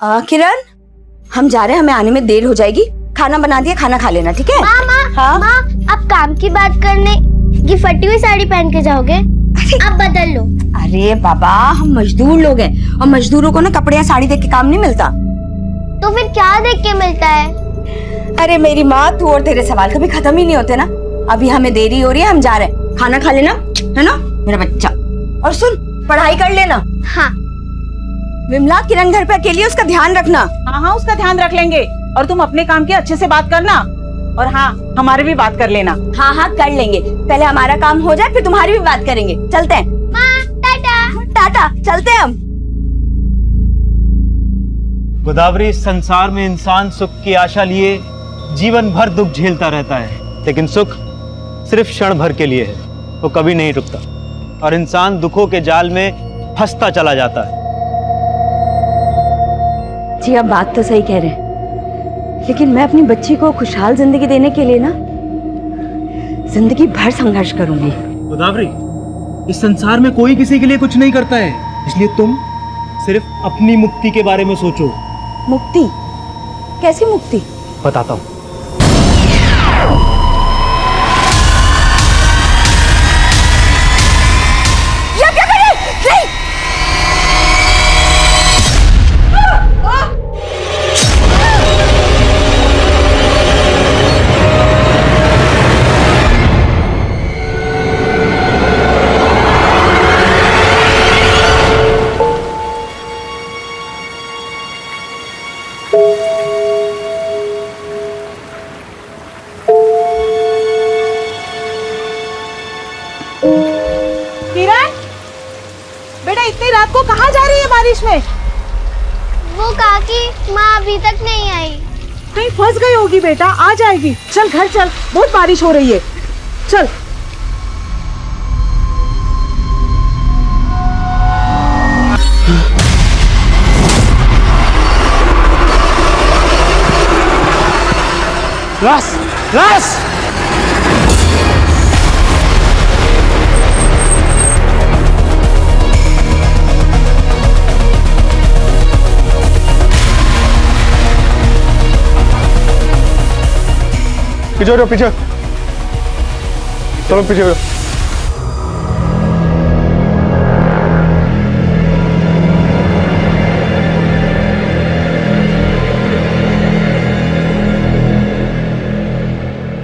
किरण, हम जा रहे हैं, हमें आने में देर हो जाएगी। खाना बना दिया, खाना खा लेना, ठीक है? माँ, आप काम की बात करने ये फटी हुई साड़ी पहन के जाओगे? आप बदल लो। अरे बाबा, हम मजदूर लोग हैं और मजदूरों को ना कपड़े या साड़ी देख के काम नहीं मिलता। तो फिर क्या देख के मिलता है? अरे मेरी माँ, तू और तेरे सवाल कभी खत्म ही नहीं होते ना। अभी हमें देरी हो रही है, हम जा रहे हैं। खाना खा लेना, है ना मेरा बच्चा। और सुन, पढ़ाई कर लेना। हाँ। विमला, किरण घर पे अकेली है, उसका ध्यान रखना। हाँ, उसका ध्यान रख लेंगे। और तुम अपने काम की अच्छे से बात करना, और हाँ, हमारे भी बात कर लेना। हाँ, कर लेंगे। पहले हमारा काम हो जाए, फिर तुम्हारी भी बात करेंगे। चलते हैं। माँ, टाटा। टाटा, चलते हैं हम। गोदावरी, संसार में इंसान सुख की आशा लिए जीवन भर दुख झेलता रहता है, लेकिन सुख सिर्फ क्षण भर के लिए है, वो कभी नहीं रुकता और इंसान दुखों के जाल में फंसता चला जाता है। जी, आप बात तो सही कह रहे हैं, लेकिन मैं अपनी बच्ची को खुशहाल जिंदगी देने के लिए ना जिंदगी भर संघर्ष करूंगी। गोदावरी, इस संसार में कोई किसी के लिए कुछ नहीं करता है, इसलिए तुम सिर्फ अपनी मुक्ति के बारे में सोचो। मुक्ति? कैसी मुक्ति? बताता हूँ। किरण, बेटा इतनी रात को कहाँ जा रही है बारिश में? वो काकी, माँ अभी तक नहीं आई। कहीं फंस गई होगी बेटा, आ जाएगी। चल घर चल, बहुत बारिश हो रही है। चल। रास, रास! पीछे हो, पीछे चलो, पीछे हो।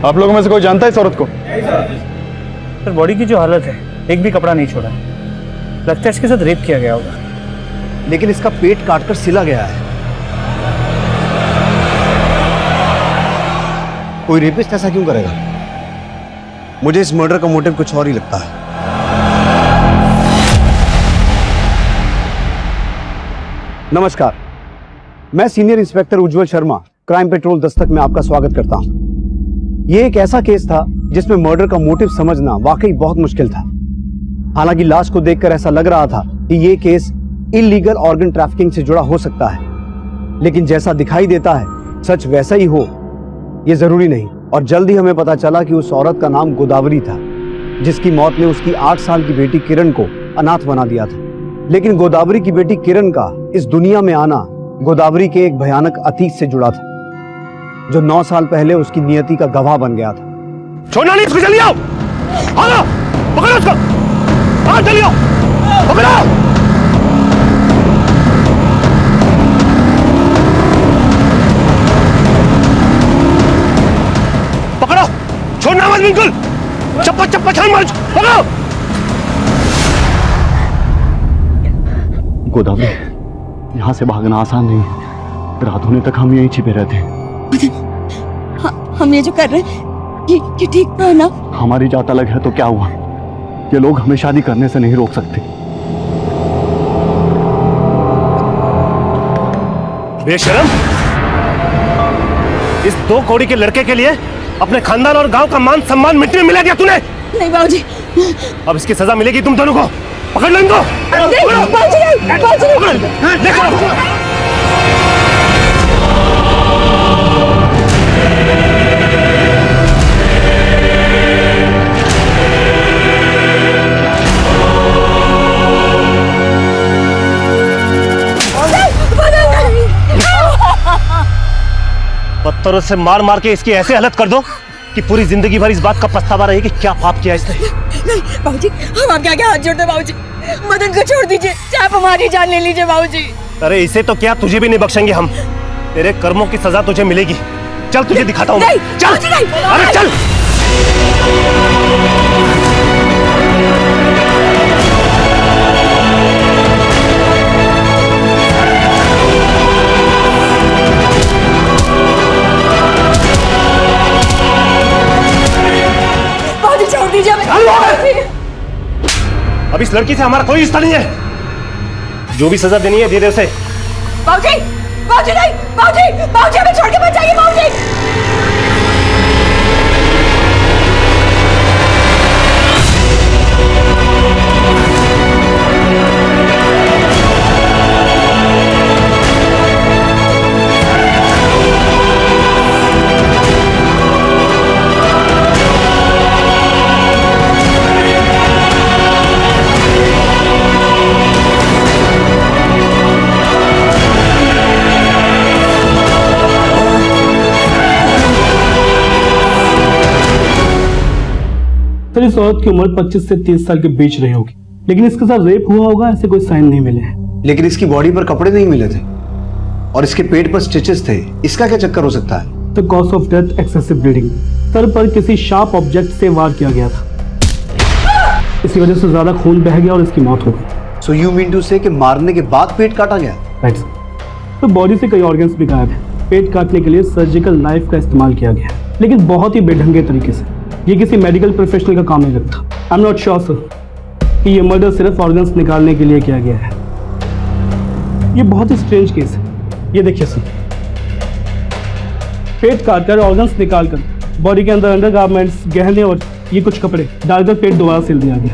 आप लोगों में से कोई जानता है इस औरत को? सर, बॉडी की जो हालत है, एक भी कपड़ा नहीं छोड़ा है। लगता है इसके साथ रेप किया गया होगा। लेकिन इसका पेट काटकर सिला गया है। कोई रेपिस्ट ऐसा क्यों करेगा? मुझे इस मर्डर का मोटिव कुछ और ही लगता है। नमस्कार, मैं सीनियर इंस्पेक्टर उज्जवल शर्मा, क्राइम पेट्रोल दस्तक में आपका स्वागत करता हूं। यह एक ऐसा केस था जिसमें मर्डर का मोटिव समझना वाकई बहुत मुश्किल था। हालांकि लाश को देखकर ऐसा लग रहा था कि यह केस इलीगल ऑर्गन ट्रैफिकिंग से जुड़ा हो सकता है, लेकिन जैसा दिखाई देता है सच वैसा ही हो ये जरूरी नहीं। और जल्द ही हमें पता चला कि उस औरत का नाम गोदावरी था, जिसकी मौत ने उसकी 8 साल की बेटी किरण को अनाथ बना दिया था। लेकिन गोदावरी की बेटी किरण का इस दुनिया में आना गोदावरी के एक भयानक अतीत से जुड़ा था, जो 9 साल पहले उसकी नियति का गवाह बन गया था। छोड़ना नहीं, इसको जल्दी आओ। आओ, पकड़ो उसको। आओ, जल्दी आओ, पकड़ो। पकड़ो, छोड़ना मत बिल्कुल। चप्पा चप्पा छान मारो, पकड़ो। गोदावरी, यहाँ से भागना आसान नहीं है। रात होने तक हम यहीं छिपे रहते हैं। हम ये जो कर रहे हैं ये ठीक तो है ना? हमारी जात अलग है तो क्या हुआ? ये लोग हमें शादी करने से नहीं रोक सकते। बेशरम, इस 2 कौड़ी के लड़के के लिए अपने खानदान और गांव का मान सम्मान मिट्टी में मिला दिया तूने। नहीं बाबूजी, अब इसकी सजा मिलेगी तुम दोनों को। पकड़ लो इनको। पत्थरों से मार मार के इसकी ऐसे हालत कर दो कि पूरी जिंदगी भर इस बात का पछतावा रहे कि क्या पाप किया इसने। नहीं बाबूजी, हम आपके आगे हाथ जोड़ते हैं बाबूजी। मदन को छोड़ दीजिए, चाहे आप हमारी जान ले लीजिए बाबूजी। अरे इसे तो क्या, तुझे भी नहीं बख्शेंगे हम। तेरे कर्मों की सजा तुझे मिलेगी। चल तुझे दिखाता हूँ। चल, अरे चल। बाबूजी छोड़ दीजिए हमें। अब इस लड़की से हमारा कोई रिश्ता नहीं है। जो भी सजा देनी है दे दे उसे। बाबूजी, बाबूजी नहीं, बाबूजी, बाबूजी हमें छोड़ के मत जाइए बाबूजी। सर इस औरत की उम्र 25 से 30 साल के बीच रही होगी, लेकिन इसके साथ रेप हुआ होगा ऐसे कोई साइन नहीं मिले हैं। लेकिन इसकी बॉडी पर कपड़े नहीं मिले थे और इसके पेट पर स्टिचेस थे। इसका क्या चक्कर हो सकता है? The cause of death excessive bleeding. Sir पर किसी शार्प ऑब्जेक्ट से वार किया गया था, इसी वजह से ज्यादा खून बह गया और इसकी मौत हो गई। सो यू मीन टू से कि मारने के बाद पेट काटा गया? Right sir. तो बॉडी से कई ऑर्गन्स भी गायब है। पेट काटने के लिए सर्जिकल नाइफ का इस्तेमाल किया गया, लेकिन बहुत ही बेढंगे तरीके से। ये किसी मेडिकल प्रोफेशनल का काम नहीं लगता। I am not sure sir कि ये मर्डर सिर्फ ऑर्गन्स निकालने के लिए किया गया है। ये बहुत ही स्ट्रेंज केस है। ये देखिए सर, पेट काटकर ऑर्गन्स निकालकर बॉडी के अंदर अंडरगारमेंट्स, गहने और ये कुछ कपड़े डालकर पेट दोबारा सिल दिया गया।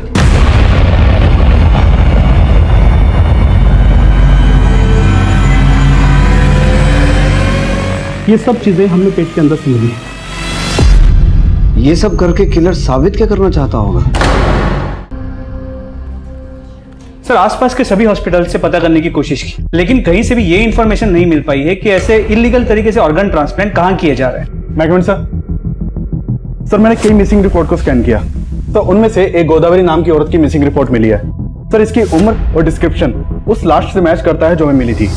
ये सब चीजें हमने पेट के अंदर से मिली है। ये सब करके किलर साबित क्या करना चाहता होगा? सर आसपास के सभी हॉस्पिटल से पता करने की कोशिश की, लेकिन कहीं से भी ये इन्फॉर्मेशन नहीं मिल पाई है कि ऐसे इलीगल तरीके से ऑर्गन ट्रांसप्लांट कहाँ किए जा रहे हैं। मैकमेंट सर, मैंने कई मिसिंग रिपोर्ट को स्कैन किया, तो उनमें से एक गोदावरी नाम की औरत की मिसिंग रिपोर्ट मिली है। सर इसकी उम्र और डिस्क्रिप्शन उस लास्ट से मैच करता है जो हमें मिली थी।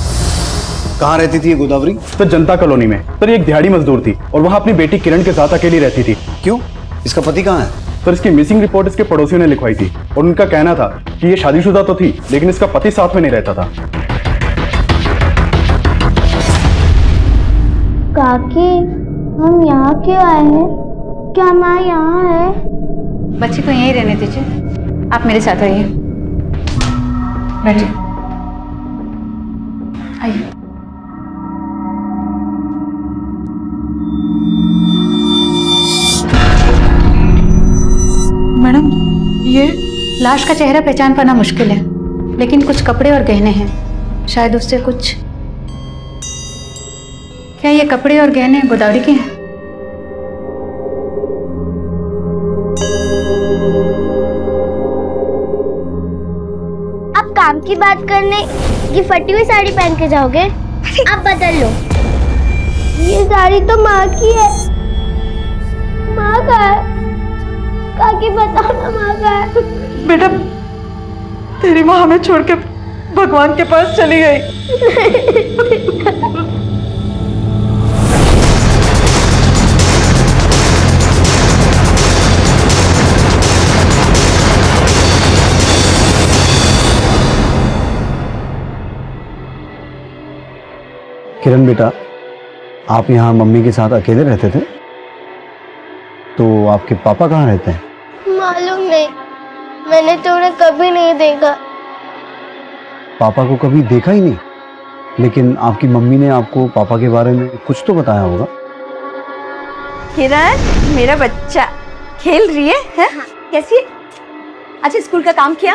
कहाँ रहती थी ये गोदावरी? सर जनता कॉलोनी में। सर ये एक दिहाड़ी मजदूर थी और वहाँ अपनी बेटी किरण के साथ अकेली रहती थी। क्यों? इसका पति कहाँ है? सर इसकी मिसिंग रिपोर्ट इसके पड़ोसियों ने लिखवाई थी और उनका कहना था कि ये शादीशुदा तो थी, लेकिन इसका पति साथ में नहीं रहता था। काकी, हम यहाँ क्यों आए हैं? क्या माँ यहाँ है? बच्ची को यहीं रहने दीजिए, आप मेरे साथ आइए। बैठिए, आइए। मैडम, ये लाश का चेहरा पहचान पाना मुश्किल है, लेकिन कुछ कपड़े और गहने हैं, शायद उससे कुछ। क्या ये कपड़े और गहने गोदावरी के हैं? आप काम की बात करने ये फटी हुई साड़ी पहन के जाओगे? आप बदल लो। ये साड़ी तो माँ की है। माँ का है। काकी बताओ ना, माँ का है। बेटा, तेरी माँ हमें छोड़ के भगवान के पास चली गई। किरण बेटा, आप यहाँ मम्मी के साथ अकेले रहते थे, तो आपके पापा कहाँ रहते हैं? मालूम नहीं, मैंने तो उन्हें कभी नहीं देखा। पापा को कभी देखा ही नहीं? लेकिन आपकी मम्मी ने आपको पापा के बारे में कुछ तो बताया होगा। किरण, मेरा बच्चा खेल रही है? हाँ। कैसी है? अच्छा, स्कूल का काम किया?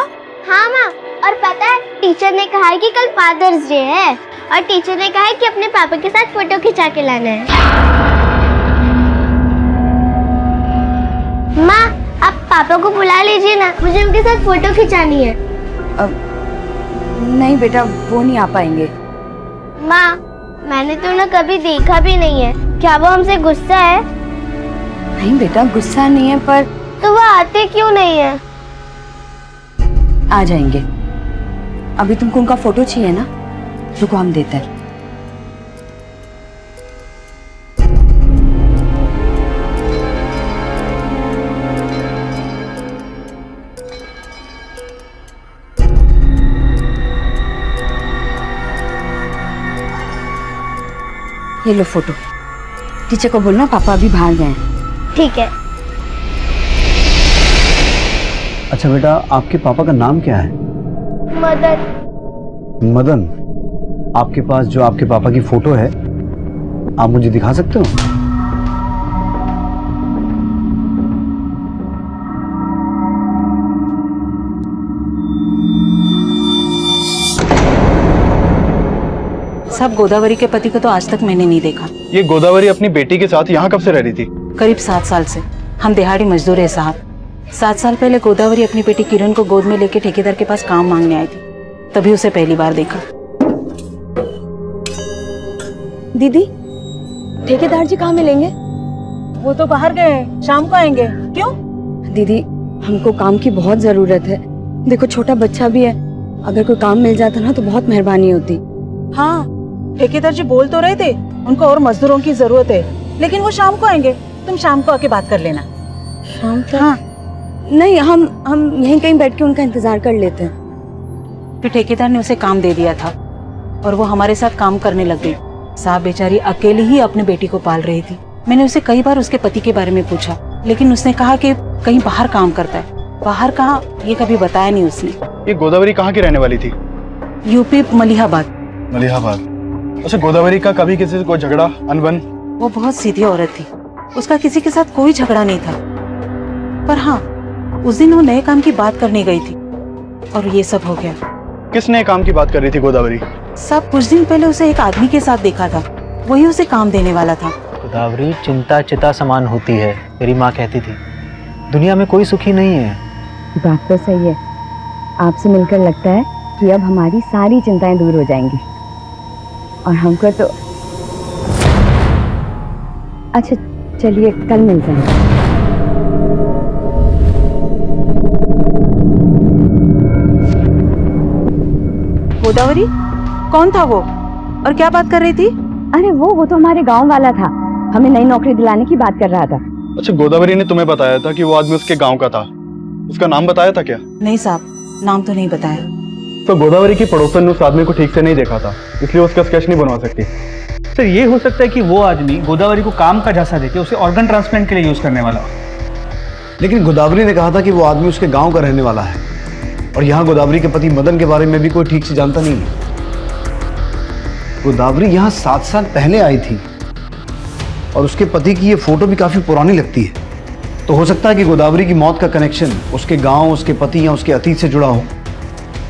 हाँ माँ, और पता है टीचर ने कहा है कि कल फादर्स डे है और टीचर ने कहा है कि अपने पापा के साथ फोटो खिंचा के लाना है। माँ, आप पापा को बुला लीजिए ना, मुझे उनके साथ फोटो खिंचानी है। नहीं बेटा, वो नहीं आ पाएंगे। माँ, मैंने तो उन्हें कभी देखा भी नहीं है। क्या वो हमसे गुस्सा है? नहीं बेटा, गुस्सा नहीं है, पर तो वो आते क्यों नहीं है? आ जाएंगे। अभी तुमको उनका फोटो चाहिए ना, रुको हम देते हैं। ये लो फोटो। टीचर को बोलना पापा अभी बाहर गए हैं। ठीक है। अच्छा बेटा, आपके पापा का नाम क्या है? मदन। मदन। आपके पास जो आपके पापा की फोटो है, आप मुझे दिखा सकते हो? सब गोदावरी के पति को तो आज तक मैंने नहीं देखा। ये गोदावरी अपनी बेटी के साथ यहाँ कब से रह रही थी? करीब 7 साल से। हम दिहाड़ी मजदूर है साहब। 7 साल पहले गोदावरी अपनी बेटी किरण को गोद में लेके ठेकेदार के पास काम मांगने आई थी, तभी उसे पहली बार देखा। दीदी, ठेकेदार जी कहाँ मिलेंगे? वो तो बाहर गए हैं, शाम को आएंगे। क्यों? दीदी, हमको काम की बहुत जरूरत है। देखो छोटा बच्चा भी है, अगर कोई काम मिल जाता ना तो बहुत मेहरबानी होती। हाँ, ठेकेदार जी बोल तो रहे थे उनको और मजदूरों की जरूरत है, लेकिन वो शाम को आएंगे। तुम शाम को आके बात कर लेना। शाम तक? हाँ। नहीं, हम यहीं कहीं बैठ के उनका इंतजार कर लेते हैं। फिर ठेकेदार ने उसे काम दे दिया था और वो हमारे साथ काम करने लग गई। साहब बेचारी अकेली ही अपनी बेटी को पाल रही थी। मैंने उसे कई बार उसके पति के बारे में पूछा, लेकिन उसने कहा कि कहीं बाहर काम करता है। बाहर कहाँ, ये कभी बताया नहीं उसने। ये गोदावरी कहाँ की रहने वाली थी? यूपी मलिहाबाद। मलिहाबाद। अच्छा, गोदावरी का कभी किसी से कोई झगड़ा, अनबन? वो बहुत सीधी औरत थी, उसका किसी के साथ कोई झगड़ा नहीं था। पर हाँ, उस दिन वो नए काम की बात करने गई थी और ये सब हो गया। किस नए काम की बात कर रही थी गोदावरी? सब कुछ दिन पहले उसे एक आदमी के साथ देखा था, वही उसे काम देने वाला था। गोदावरी चिंता चिता समान होती है, मेरी माँ कहती थी। दुनिया में कोई सुखी नहीं है। बात तो सही है। आपसे मिलकर लगता है कि अब हमारी सारी चिंताएं दूर हो जाएंगी। और हमको तो अच्छा, चलिए कल मिलते हैं। गोदावरी? कौन था वो और क्या बात कर रही थी? अरे वो तो हमारे गांव वाला था, हमें नई नौकरी दिलाने की बात कर रहा था। अच्छा, गोदावरी ने तुम्हें बताया था कि वो आदमी उसके गांव का था? उसका नाम बताया था क्या? नहीं साहब, नाम तो नहीं बताया। तो गोदावरी की पड़ोसन ने उस आदमी को ठीक से नहीं देखा था, इसलिए उसका स्केच नहीं बनवा सकती। सर, ये हो सकता है कि वो आदमी गोदावरी को काम का झांसा देके उसे ऑर्गन ट्रांसप्लांट के लिए यूज करने वाला। लेकिन गोदावरी ने कहा था कि वो आदमी उसके गांव का रहने वाला है, और यहाँ गोदावरी के पति मदन के बारे में भी कोई ठीक से जानता नहीं है। गोदावरी यहाँ 7 साल पहले आई थी और उसके पति की ये फोटो भी काफी पुरानी लगती है। तो हो सकता है कि गोदावरी की मौत का कनेक्शन उसके गांव, उसके पति या उसके अतीत से जुड़ा हो।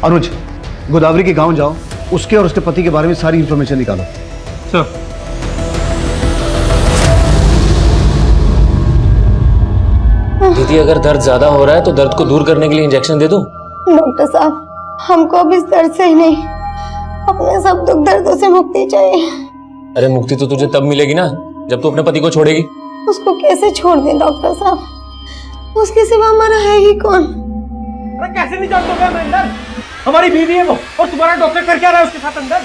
अनुज, गोदावरी के गांव जाओ, उसके और उसके पति के बारे में सारी इंफॉर्मेशन निकालो। सर, दीदी, अगर दर्द ज्यादा हो रहा है तो दर्द को दूर करने के लिए इंजेक्शन दे दूं? डॉक्टर साहब, हमको अब इस दर्द से ही नहीं, अपने सब दुख दर्दों से मुक्ति चाहिए। अरे मुक्ति तो तुझे तब मिलेगी ना जब तू अपने पति को छोड़ेगी। उसको कैसे छोड़ दें डॉक्टर साहब, उसके सिवा हमारा है ही कौन? अरे कैसे नहीं जानते हो अंदर? हमारी बीवी है वो, और तुम्हारा डॉक्टर कर क्या रहा है उसके साथ अंदर?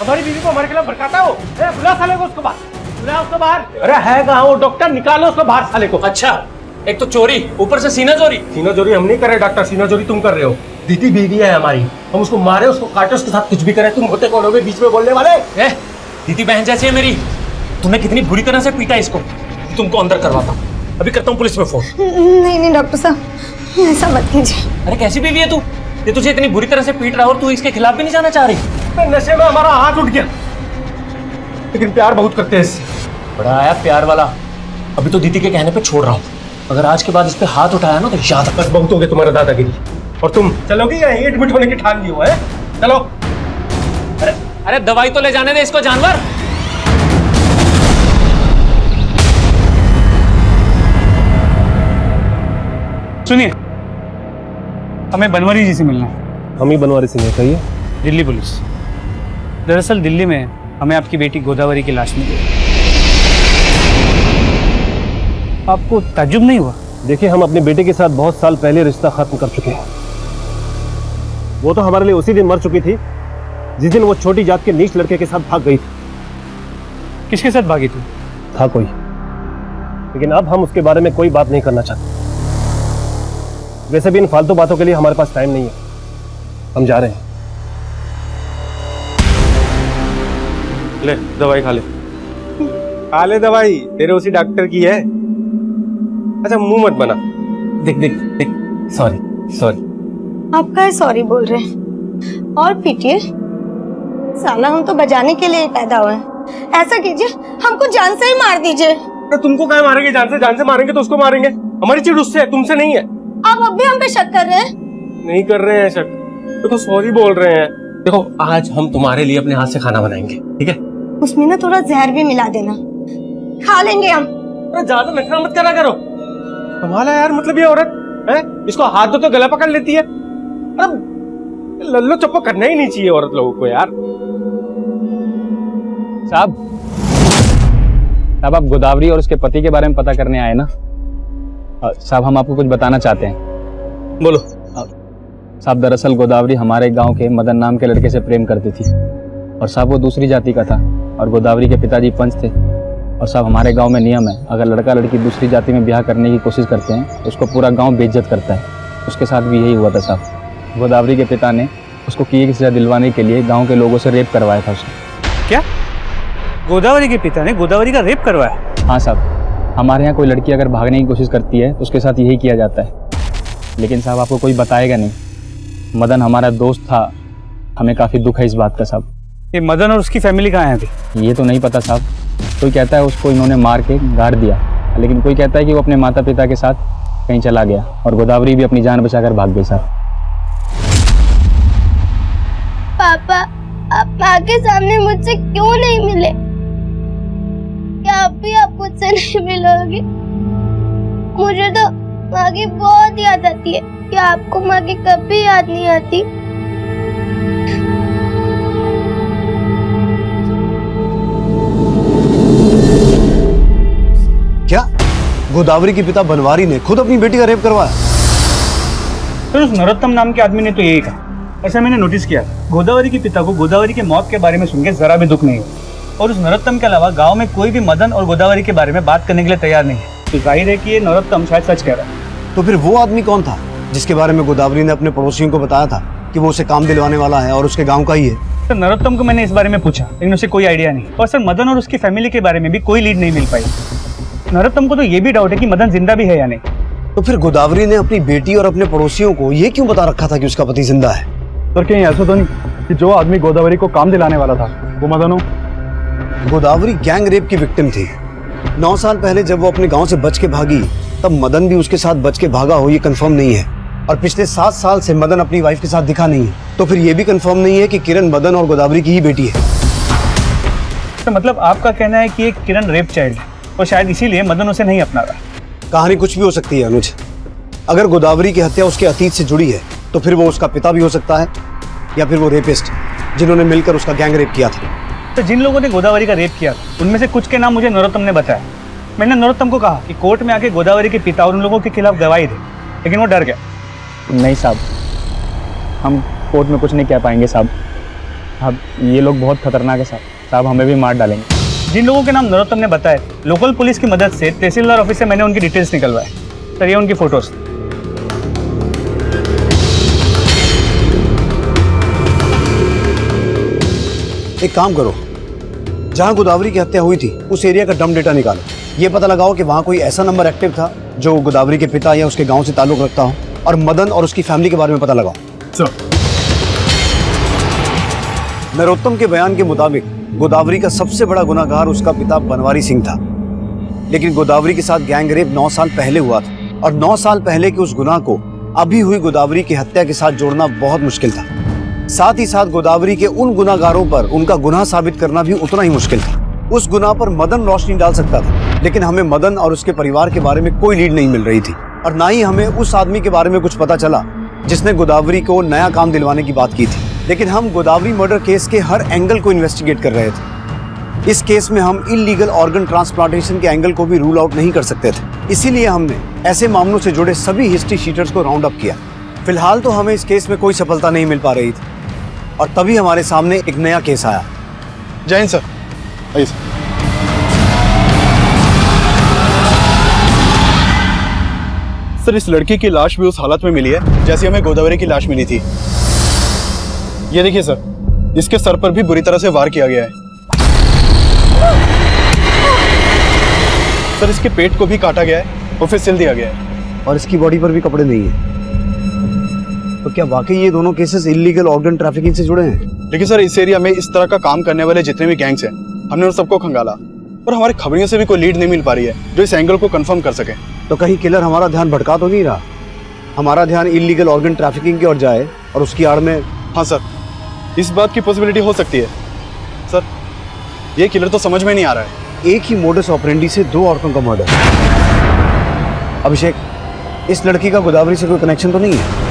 हमारी बीवी को हमारे खिलाफ भड़काता हो। बुला साले को उसको बाहर, बुला उसको बाहर। अरे है कहाँ वो डॉक्टर? निकालो उसको बाहर साले को। अच्छा, एक तो चोरी, ऊपर से सीना चोरी। सीना चोरी हम नहीं कर रहे डॉक्टर, सीना चोरी तुम कर रहे हो। दीदी बीवी है हमारी, हम उसको मारे, उसको काटे, उसके साथ कुछ भी करें। तुम होते कौन हो बीच में बोलने वाले? दीदी बहन जैसी है मेरी। तूने कितनी बुरी तरह से पीटा इसको, तुमको अंदर करवाता। अभी करता हूँ पुलिस में फोन। नहीं डॉक्टर साहब, ऐसा मत कीजिए। अरे कैसी बीवी है तू? ये तुझे इतनी बुरी तरह से पीट रहा है और तू इसके खिलाफ भी नहीं जाना चाह रही? नशे में हमारा हाथ उठ गया, लेकिन प्यार बहुत करते हैं इससे। बड़ा आया प्यार वाला। अभी तो दीदी के कहने पे छोड़ रहा हूँ, अगर आज के बाद इस पे हाथ उठाया ना तो याद। बस बहुत हो गया तुम्हारा दादागिरी, और तुम चलोगे या एडमिट होने की ठान ली हो है? चलो। अरे दवाई तो ले जाने दे इसको जानवर। सुनिए, हमें बनवारी जी से मिलना है। हम ही बनवारी सिंह है, कहिए। दिल्ली पुलिस। दरअसल दिल्ली में हमें आपकी बेटी गोदावरी की लाश मिली। आपको ताज्जुब नहीं हुआ? देखिए, हम अपने बेटे के साथ बहुत साल पहले रिश्ता खत्म कर चुके हैं। वो तो हमारे लिए उसी दिन मर चुकी थी जिस दिन वो छोटी जात के नीच लड़के के साथ भाग गई थी। किसके साथ भागी थी? था कोई, लेकिन अब हम उसके बारे में कोई बात नहीं करना चाहते। वैसे भी इन फालतू बातों के लिए हमारे पास टाइम नहीं है। हम जा रहे हैं। ले दवाई खा ले। खा ले दवाई, तेरे उसी डॉक्टर की है। अच्छा, मुंह मत बना। देख देख देख, सॉरी सॉरी। आप काहे सॉरी बोल रहे हैं? और पीटिए, साला हम तो बजाने के लिए ही पैदा हुए हैं। ऐसा कीजिए, हमको जान से ही मार दीजिए। तो तुमको क्या मारेंगे? जान से मारेंगे तो उसको मारेंगे। हमारी चिढ़ उससे है, तुमसे नहीं है। आप अब भी हम पे शक कर रहे हैं? नहीं कर रहे हैं शक, देखो सॉरी बोल रहे हैं। देखो, आज हम तुम्हारे लिए अपने हाथ से खाना बनाएंगे, ठीक है? उसमें ना थोड़ा जहर भी मिला देना, खा लेंगे हम। अरे ज्यादा नखरा मत करा करो। कमाल है यार, मतलब ये औरत है, इसको हाथ दो तो गला पकड़ लेती है। अब लल्लो चप्पो करना ही नहीं चाहिए औरत लोगों को यार। साहब आप गोदावरी और उसके पति के बारे में पता करने आए ना? साहब, हम आपको कुछ बताना चाहते हैं। बोलो। साहब, दरअसल गोदावरी हमारे गांव के मदन नाम के लड़के से प्रेम करती थी, और साहब वो दूसरी जाति का था, और गोदावरी के पिताजी पंच थे। और साहब, हमारे गांव में नियम है, अगर लड़का लड़की दूसरी जाति में ब्याह करने की कोशिश करते हैं तो उसको पूरा गांव बेइज्जत करता है। उसके साथ भी यही हुआ था साहब। गोदावरी के पिता ने उसको किए की सजा दिलवाने के लिए गाँव के लोगों से रेप करवाया था उसने। क्या? गोदावरी के पिता ने गोदावरी का रेप करवाया? हाँ साहब, हमारे यहाँ कोई लड़की अगर भागने की कोशिश करती है तो उसके साथ यही किया जाता है। लेकिन साहब, आपको कोई बताएगा नहीं। मदन हमारा दोस्त था, हमें काफ़ी दुख है इस बात का साहब। ये मदन और उसकी फैमिली कहाँ है अभी? ये तो नहीं पता साहब। कोई कहता है उसको इन्होंने मार के गाड़ दिया, लेकिन कोई कहता है कि वो अपने माता पिता के साथ कहीं चला गया, और गोदावरी भी अपनी जान बचाकर भाग गई साहब। पापा, आप माँ के सामने मुझसे क्यों नहीं मिले? क्या आप भी आप मुझसे नहीं मिलोगे? मुझे तो माँ की बहुत याद आती है। क्या आपको माँ की कभी याद नहीं आती? क्या गोदावरी के पिता बनवारी ने खुद अपनी बेटी का रेप करवाया? तो उस नरोत्तम नाम के आदमी ने तो यही कहा। ऐसा मैंने नोटिस किया। गोदावरी के पिता को गोदावरी के मौत के बारे में सुनकर जरा भी दुख नहीं हुआ, और उस नरोत्तम के अलावा गांव में कोई भी मदन और गोदावरी के बारे में बात करने के लिए तैयार नहीं है। तो जाहिर है कि ये नरोत्तम शायद सच कह रहा है। तो फिर वो आदमी कौन था जिसके बारे में गोदावरी ने अपने पड़ोसियों को बताया था कि वो उसे काम दिलवाने वाला है और उसके गांव का ही है? तो नरोत्तम को मैंने इस बारे में पूछा, लेकिन उसे कोई आइडिया नहीं। और सर, मदन और उसकी फैमिली के बारे में भी कोई लीड नहीं मिल पाई। नरोत्तम को तो ये भी डाउट है कि मदन जिंदा भी है या नहीं। तो फिर गोदावरी ने अपनी बेटी और अपने पड़ोसियों को ये क्यों बता रखा था कि उसका पति जिंदा है? सर, कहीं ऐसा तो नहीं कि जो आदमी गोदावरी को काम दिलाने वाला था वो मदन हो? गोदावरी गैंग रेप की विक्टिम थी। 9 साल पहले जब वो अपने गांव से बच के भागी, तब मदन भी उसके साथ बच के भागा हो, ये कंफर्म नहीं है। और पिछले 7 साल से मदन अपनी वाइफ के साथ दिखा नहीं है। तो फिर ये भी कंफर्म नहीं है कि किरण मदन और गोदावरी की ही बेटी है। तो मतलब आपका कहना है कि एक किरण रेप चाइल्ड है, और शायद इसीलिए मदन उसे नहीं अपना रहा। कहानी कुछ भी हो सकती है अनुज। अगर गोदावरी की हत्या उसके अतीत से जुड़ी है तो फिर वो उसका पिता भी हो सकता है, या फिर वो रेपिस्ट जिन्होंने मिलकर उसका गैंग रेप किया था। तो जिन लोगों ने गोदावरी का रेप किया उनमें से कुछ के नाम मुझे नरोत्तम ने बताया। मैंने नरोत्तम को कहा कि कोर्ट में आके गोदावरी के पिता और उन लोगों के खिलाफ गवाही दे, लेकिन वो डर गया। नहीं साहब, हम कोर्ट में कुछ नहीं कह पाएंगे साहब। अब ये लोग बहुत खतरनाक है साहब, हमें भी मार डालेंगे। जिन लोगों के नाम नरोत्तम ने बताए, लोकल पुलिस की मदद से तहसीलदार ऑफिस से मैंने उनकी डिटेल्स निकलवाए। सर, ये उनकी फोटोज। एक काम करो, जहां गोदावरी की हत्या हुई थी उस एरिया का डम डेटा निकालो। ये पता लगाओ कि वहां कोई ऐसा नंबर एक्टिव था जो गोदावरी के पिता या उसके गांव से ताल्लुक रखता हो, और मदन और उसकी फैमिली के बारे में पता लगाओ। नरोत्तम के बयान के मुताबिक गोदावरी का सबसे बड़ा गुनाहगार उसका पिता बनवारी सिंह था, लेकिन गोदावरी के साथ गैंग रेप 9 साल पहले हुआ था, और 9 साल पहले के उस गुनाह को अभी हुई गोदावरी की हत्या के साथ जोड़ना बहुत मुश्किल था। साथ ही साथ गोदावरी के उन गुनाहगारों पर उनका गुनाह साबित करना भी उतना ही मुश्किल था। उस गुनाह पर मदन रोशनी डाल सकता था, लेकिन हमें मदन और उसके परिवार के बारे में कोई लीड नहीं मिल रही थी, और ना ही हमें उस आदमी के बारे में कुछ पता चला जिसने गोदावरी को नया काम दिलवाने की बात की थी। लेकिन हम गोदावरी मर्डर केस के हर एंगल को इन्वेस्टिगेट कर रहे थे। इस केस में हम इलीगल ऑर्गन ट्रांसप्लांटेशन के एंगल को भी रूल आउट नहीं कर सकते थे, इसीलिए हमने ऐसे मामलों से जुड़े सभी हिस्ट्री शीटर्स को राउंड अप किया। फिलहाल तो हमें इस केस में कोई सफलता नहीं मिल पा रही थी और तभी हमारे सामने एक नया केस आया। जय हिंद सर। आइए सर। सर इस लड़की की लाश भी उस हालत में मिली है जैसे हमें गोदावरी की लाश मिली थी। ये देखिए सर, इसके सर पर भी बुरी तरह से वार किया गया है। सर इसके पेट को भी काटा गया है और फिर सिल दिया गया है। और इसकी बॉडी पर भी कपड़े नहीं है। तो क्या वाकई ये दोनों केसेस इलीगल ऑर्गन ट्रैफिकिंग से जुड़े हैं? लेकिन सर इस एरिया में इस तरह का काम करने वाले जितने भी गैंग्स हैं, हमने उन सबको खंगाला और हमारी खबरियों से भी कोई लीड नहीं मिल पा रही है जो इस एंगल को कंफर्म कर सके। तो कहीं किलर हमारा ध्यान भटका तो नहीं रहा? हमारा ध्यान इलीगल ऑर्गन ट्रैफिकिंग की ओर जाए और उसकी आड़ में। हाँ सर, इस बात की पॉसिबिलिटी हो सकती है। सर ये किलर तो समझ में नहीं आ रहा है। एक ही मोडस ऑपरेंडी से 2 औरतों का मर्डर। अभिषेक, इस लड़की का गोदावरी से कोई कनेक्शन तो नहीं है?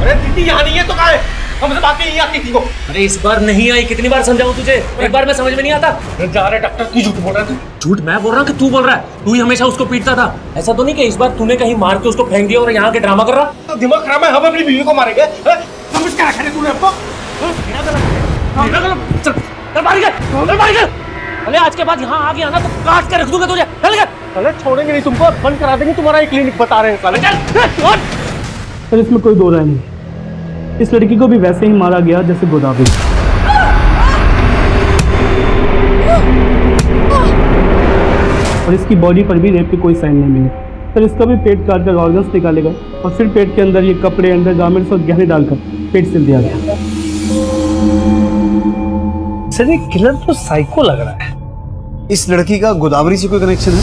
अरे दीदी यहाँ नहीं है तो कहाँ है? हमसे बात नहीं आती थी वो। अरे इस बार नहीं आई, कितनी बार समझाऊं तुझे, एक बार में समझ में नहीं आता। जा रहे डॉक्टर, तू झूठ बोल रहा है। तू झूठ मैं बोल रहा हूँ कि तू बोल रहा है? तू ही हमेशा उसको पीटता था, ऐसा तो नहीं कि इस बार तूने कहीं मार के उसको फेंक दिया और यहाँ के ड्रामा कर रहा? तो दिमाग खराब है, हम अपनी बीवी को मारेंगे? समझ क्या रखा है तूने हमको? चल चल बाहर गए, चल बाहर गए। अरे आज के बाद यहाँ आ गया ना तो काट के रख दूंगा तुझे। चल गए। अरे छोड़ेंगे नहीं तुमको, बंद करा देंगे तुम्हारा एक क्लिनिक, बता रहे हैं साले। चल सर इसमें कोई दो राय नहीं, इस लड़की को भी वैसे ही मारा गया जैसे गोदावरी। और इसकी बॉडी पर भी रेप के कोई साइन नहीं मिले। सर इसका भी पेट काट कर ऑर्गन्स निकाले गए और फिर पेट के अंदर ये कपड़े, अंडरगारमेंट्स और गहने डालकर पेट सिल दिया गया। सर ये किलर तो साइको लग रहा है। इस लड़की का गोदावरी से कोई कनेक्शन है?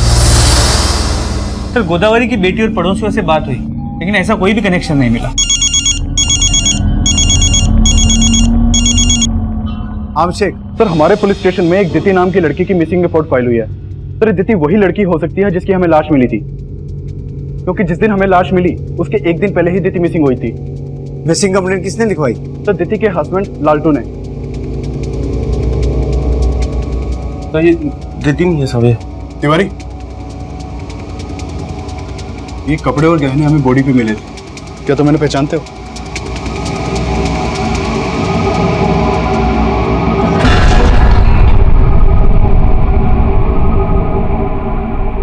सर गोदावरी की बेटी और पड़ोसियों से बात हुई लेकिन ऐसा कोई भी कनेक्शन नहीं मिला। अभिषेक, सर हमारे पुलिस स्टेशन में एक दिति नाम की लड़की की मिसिंग रिपोर्ट फाइल हुई है। सर दिति वही लड़की हो सकती है जिसकी हमें लाश मिली थी, क्योंकि जिस दिन हमें लाश मिली उसके एक दिन पहले ही दिति मिसिंग हुई थी। मिसिंग कंप्लेंट किसने लिखवाई? सर दिति के हस्बैंड लालटू ने। तो ये दिति नहीं है सब ये। तिवारी, ये कपड़े और गहने हमें बॉडी पे मिले थे, क्या तुम मैंने पहचानते हो?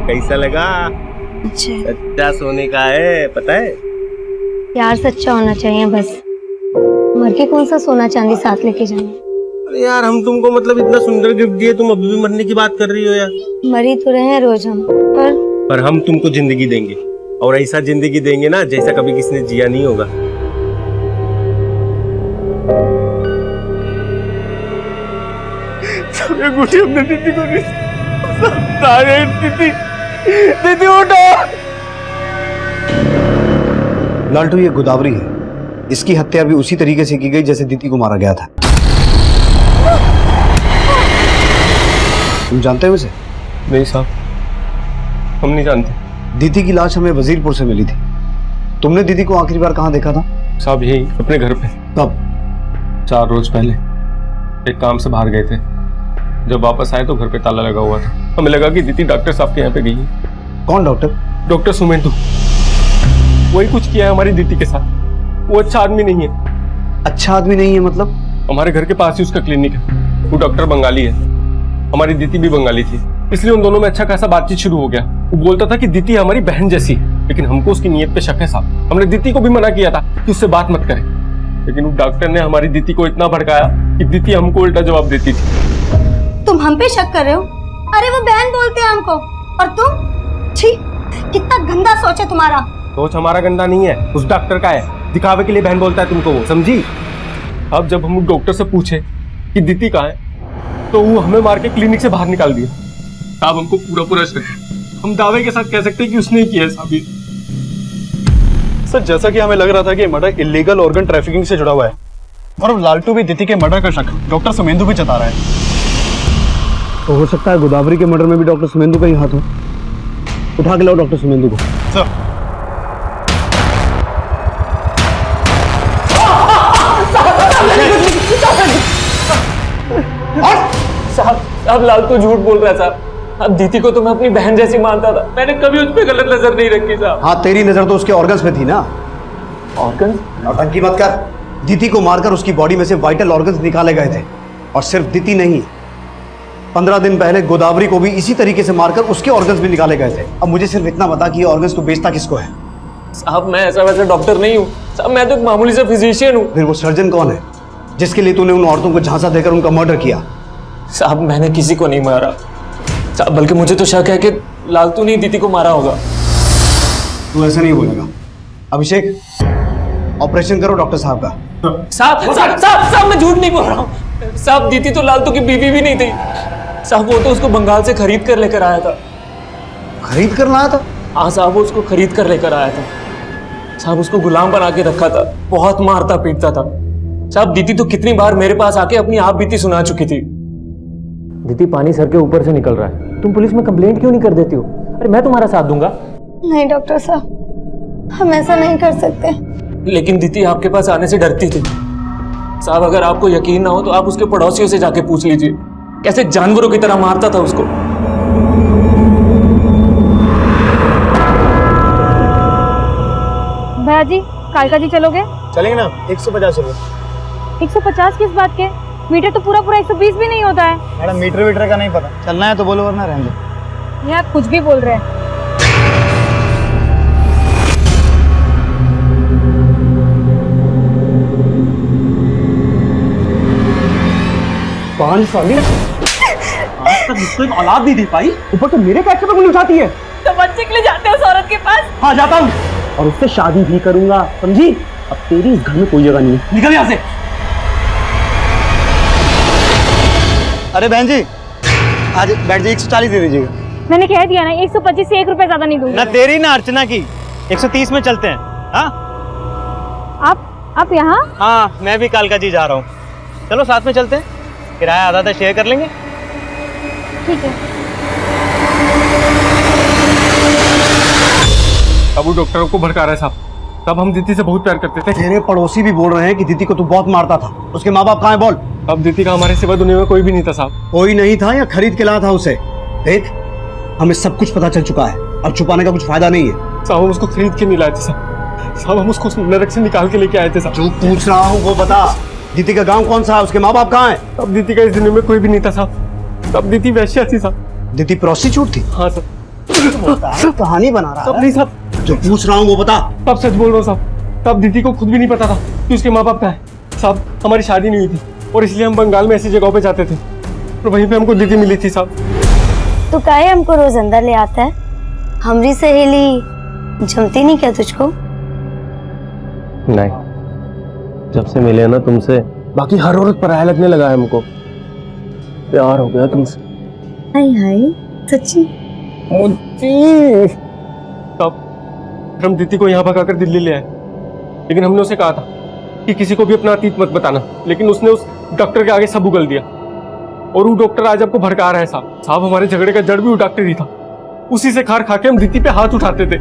कैसा लगा? सच्चा सोने का है, पता है? यार सच्चा होना चाहिए बस, मर के कौन सा सोना चांदी साथ लेके जाएंगे। अरे यार हम तुमको मतलब इतना सुंदर गिफ्ट दिए, तुम अभी भी मरने की बात कर रही हो यार। मर ही तो रहे हैं रोज हम, पर हम तुमको जिंदगी देंगे और ऐसा जिंदगी देंगे ना जैसा कभी किसी ने जिया नहीं होगा। हमने दीदी को दीदी उठो। लालटू, ये गोदावरी है, इसकी हत्या भी उसी तरीके से की गई जैसे दीदी को मारा गया था। तुम जानते हो इसे? नहीं साहब, हम नहीं जानते। दीदी की लाश हमें वजीरपुर से मिली थी। तुमने दीदी को आखिरी बार कहाँ देखा था? साहब यही अपने घर पे। कब? 4 रोज पहले एक काम से बाहर गए थे, जब वापस आए तो घर पे ताला लगा हुआ था। हमें लगा कि दीदी डॉक्टर साहब के यहाँ पे गई है। कौन डॉक्टर? डॉक्टर सुमेंदु। वही कुछ किया है हमारी दीदी के साथ। वो अच्छा आदमी नहीं है। अच्छा आदमी नहीं है मतलब? हमारे घर के पास ही उसका क्लिनिक है। वो डॉक्टर बंगाली है, हमारी दीदी भी बंगाली थी, इसलिए उन दोनों में अच्छा खासा बातचीत शुरू हो गया। वो बोलता था कि दीदी हमारी बहन जैसी है, लेकिन हमको उसकी नीयत पे शक है साहब। हमने दीदी को भी मना किया था कि उससे बात मत करें, लेकिन वो डॉक्टर ने हमारी दीदी को इतना भड़काया कि दीदी हमको उल्टा जवाब देती थी। तुम हम पे शक कर रहे हो? अरे वो बहन बोलते हैं हमको, और तुम? छी, कितना गंदा सोच है तुम्हारा। सोच हमारा गंदा नहीं है, उस डॉक्टर का है। दिखावे के लिए बहन बोलता है तुमको वो, समझी? अब जब हम डॉक्टर से पूछे कि दीदी कहाँ है तो वो हमें मार के क्लिनिक से बाहर निकाल दिया। साहब हमको पूरा शक है, हम दावे के साथ कह सकते हैं कि उसने ही किया है साहब ये। सर जैसा कि हमें लग रहा था कि मर्डर इलीगल ऑर्गन ट्रैफिकिंग से जुड़ा हुआ है और लालटू भी दीदी के मर्डर का शक डॉक्टर सुमेंदु भी जता रहा है। तो हो सकता है गोदावरी के मर्डर में भी डॉक्टर सुमेंदु का ही हाथ हो। उठा के लाओ डॉक्टर सुमेंदु को। सर साहब लालटू झूठ बोल रहा है साहब। अब दीदी को तो मैं अपनी बहन जैसी मानता था, मैंने कभी उस पर गलत नजर नहीं रखी साहब। हाँ, तेरी नजर तो उसके ऑर्गन्स में थी ना। ऑर्गन? नौटंकी मत कर। दीदी को मारकर उसकी बॉडी में से वाइटल ऑर्गन्स निकाले गए थे, और सिर्फ दीदी नहीं, 15 दिन पहले गोदावरी को भी इसी तरीके से मारकर उसके ऑर्गन्स भी निकाले गए थे। अब मुझे सिर्फ इतना बता कि ये ऑर्गन्स तो बेचता किसको है? साहब मैं ऐसा वैसा डॉक्टर नहीं हूँ साहब, मैं तो एक मामूली सा फिजिशियन हूँ। फिर वो सर्जन कौन है जिसके लिए तूने उन औरतों को झांसा देकर उनका मर्डर किया? साहब मैंने किसी को नहीं मारा साहब, बल्कि मुझे तो शक है कि लालटू ने दीदी को मारा होगा। तू ऐसा नहीं बोलेगा। अभिषेक, ऑपरेशन करो डॉक्टर साहब का। साहब साहब साहब साहब मैं झूठ नहीं बोल रहा हूँ साहब, दीदी तो लालटू की बीवी भी नहीं थी साहब, वो तो उसको बंगाल से खरीद कर लेकर आया था। खरीद कर लाया था? हाँ साहब, वो उसको खरीद कर लेकर आया था साहब, उसको गुलाम बना के रखा था, बहुत मारता पीटता था साहब। दीदी तो कितनी बार मेरे पास आके अपनी आप बीती सुना चुकी थी। दीदी पानी सर के ऊपर से निकल रहा है, तुम पुलिस में कंप्लेंट क्यों नहीं कर देती हो? अरे मैं तुम्हारा साथ दूंगा। नहीं डॉक्टर साहब, हम ऐसा नहीं कर सकते। लेकिन दीदी आपके पास आने से डरती थी साहब। अगर आपको यकीन ना हो तो आप उसके पड़ोसियों से जाके पूछ लीजिए, कैसे जानवरों की तरह मारता था उसको। भैया जी, कालका जी चलोगे? चलेंगे ना, 150 रुपये। 150 किस बात के? मीटर तो पूरा 120 भी नहीं होता है। मैडम मीटर वीटर का नहीं पता, चलना है तो बोलो वरना रहने दो। ये आप कुछ भी बोल रहे हैं। पांच साली आज तक मुझको एक औलाद नहीं दे पाई, ऊपर तो मेरे कैसे पर उंगली उठाती है। तो बच्चे के लिए जाते हो उस औरत के पास? हाँ जाता हूँ, और उससे शादी भी करूंगा, समझी? अब तेरी इस घर में कोई जगह नहीं है, निकल यहाँ से। अरे बहन जी, आज बैठ जाइए, 140 दे दीजिएगा। मैंने कह दिया ना, 125 से 1 रुपए ज्यादा नहीं दूंगी। ना तेरी ना अर्चना की, 130 में चलते हैं। हाँ आप यहाँ? हाँ, मैं भी कालका जी जा रहा हूँ, चलो साथ में चलते हैं, किराया आधा आधा शेयर कर लेंगे। ठीक है। अब वो डॉक्टरों को भड़का रहा है साहब, तब हम दीदी से बहुत प्यार करते थे। तेरे पड़ोसी भी बोल रहे हैं कि दीदी को तू बहुत मारता था। उसके माँ बाप कहाँ हैं बोल? अब दीदी का हमारे सिवा दुनिया में कोई भी नहीं था साहब। कोई नहीं था या खरीद के लाया था उसे? देख, हमें सब कुछ पता चल चुका है, अब छुपाने का कुछ फायदा नहीं है। साहब हम उसको खरीद के नहीं लाए थे साहब, हम उसको नरक से निकाल के लेके आए थे साहब। जो पूछ रहा हूँ वो बता, दीदी का गांव कौन सा है? उसके माँ बाप कहाँ हैं? अब दीदी का इस दुनिया में कोई भी नहीं था साहब, तब दीदी वैश्या थी साहब। दीदी प्रोस्टिट्यूट थी? हाँ सर। कहानी बना रहा तब है। नहीं साहब, जो पूछ रहा हूँ वो बता। तब सच बोल रहा हूँ साहब, तब दीदी को खुद भी नहीं पता था कि उसके माँ बाप कहाँ है साहब। हमारी शादी नहीं हुई थी और इसलिए हम बंगाल में ऐसी जगहों पे जाते थे और वहीं पे हमको दीदी मिली थी साहब। तो काहे हमको रोज अंदर ले आता है? हमारी सहेली जमती नहीं क्या तुझको? नहीं, जब से मिले ना तुमसे, बाकी हर औरत पराया लगने लगा है हमको। प्यार हो गया तुमसे। हाय हाय, सच्ची? तब हम दीदी को यहाँ भगाकर दिल्ली ले आए, लेकिन हमने उसे कहा था कि किसी को भी अपना अतीत मत बताना, लेकिन उसने उस डॉक्टर के आगे सब उगल दिया। और वो डॉक्टर आज आपको भड़का रहा है साहब। हमारे झगड़े का जड़ भी वो डॉक्टर ही था, उसी से खार खा के हम दीदी पे हाथ उठाते थे।